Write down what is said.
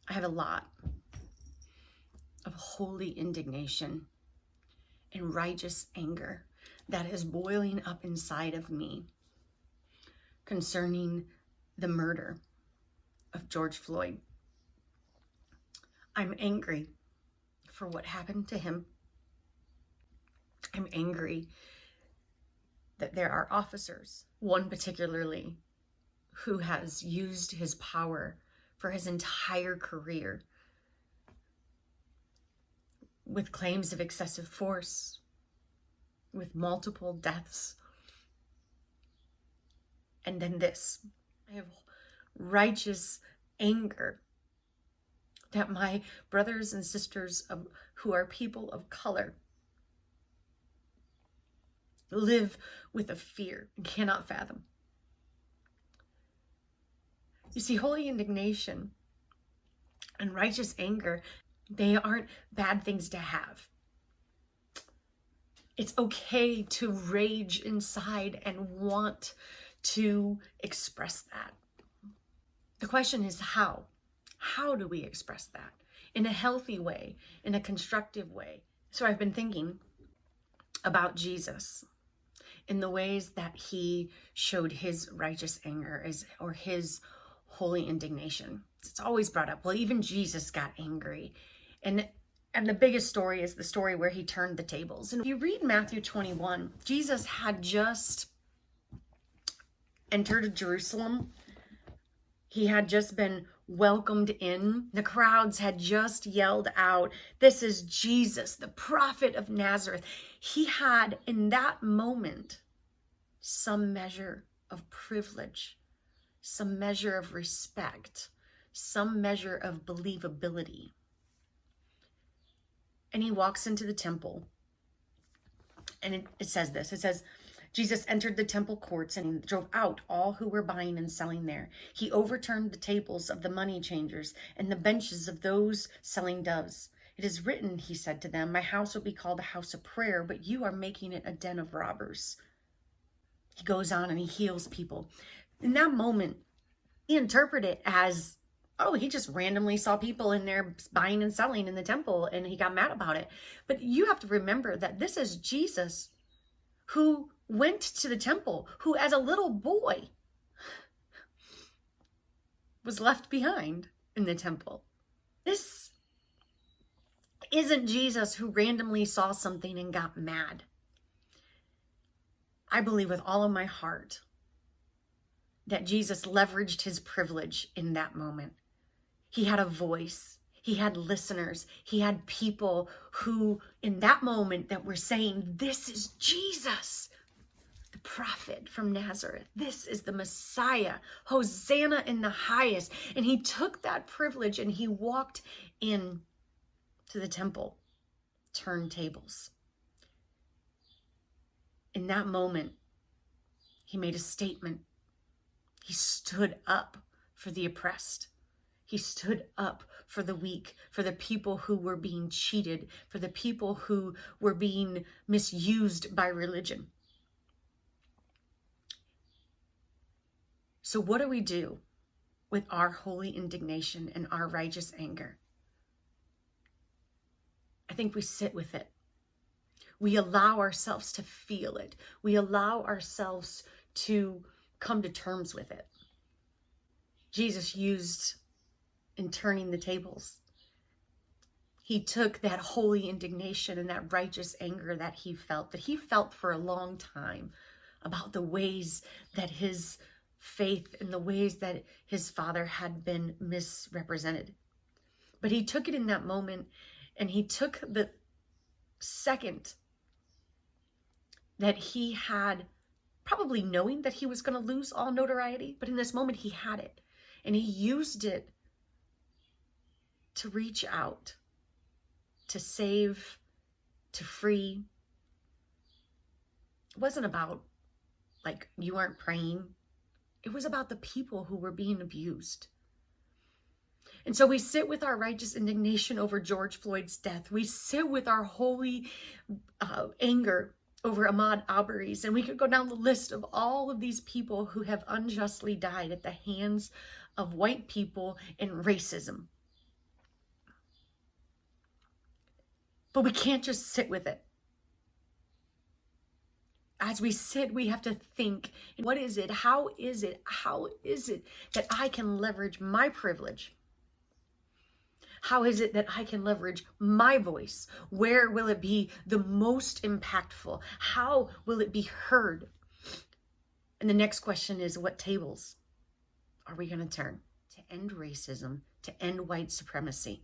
I have a lot of holy indignation and righteous anger that is boiling up inside of me concerning the murder of George Floyd. I'm angry for what happened to him. I'm angry that there are officers, one particularly, who has used his power for his entire career with claims of excessive force, with multiple deaths. And then this, I have righteous anger that my brothers and sisters who are people of color live with a fear and cannot fathom. You see, holy indignation and righteous anger, they aren't bad things to have. It's okay to rage inside and want to express that. The question is how? How do we express that? In a healthy way, in a constructive way. So I've been thinking about Jesus in the ways that he showed his righteous anger or his holy indignation. It's always brought up. Well, even Jesus got angry. And the biggest story is the story where he turned the tables. And if you read Matthew 21, Jesus had just entered Jerusalem. He had just been welcomed in. The crowds had just yelled out, "This is Jesus, the prophet of Nazareth." He had, in that moment, some measure of privilege, some measure of respect, some measure of believability. And he walks into the temple. And it says this. It says, Jesus entered the temple courts and drove out all who were buying and selling there. He overturned the tables of the money changers and the benches of those selling doves. "It is written," he said to them, "my house will be called a house of prayer, but you are making it a den of robbers." He goes on and he heals people. In that moment, he interpreted it as, oh, he just randomly saw people in there buying and selling in the temple and he got mad about it. But you have to remember that this is Jesus who went to the temple, who as a little boy was left behind in the temple. This isn't Jesus who randomly saw something and got mad. I believe with all of my heart that Jesus leveraged his privilege in that moment. He had a voice. He had listeners. He had people who, in that moment, that were saying, "This is Jesus, the prophet from Nazareth. This is the Messiah. Hosanna in the highest." And he took that privilege and he walked in to the temple, turned tables. In that moment, he made a statement. He stood up for the oppressed. He stood up for the weak, for the people who were being cheated, for the people who were being misused by religion. So what do we do with our holy indignation and our righteous anger? I think we sit with it. We allow ourselves to feel it. We allow ourselves to come to terms with it. Jesus used in turning the tables. He took that holy indignation and that righteous anger that he felt for a long time about the ways that his faith and the ways that his father had been misrepresented. But he took it in that moment, and he took the second that he had, probably knowing that he was going to lose all notoriety, but in this moment he had it, and he used it to reach out, to save, to free. It wasn't about, like, you aren't praying. It was about the people who were being abused. And so we sit with our righteous indignation over George Floyd's death. We sit with our holy anger over Ahmaud Arbery's, and we could go down the list of all of these people who have unjustly died at the hands of white people and racism. But we can't just sit with it. As we sit, we have to think, what is it? How is it that I can leverage my privilege? How is it that I can leverage my voice? Where will it be the most impactful? How will it be heard? And the next question is, what tables are we going to turn to end racism, to end white supremacy?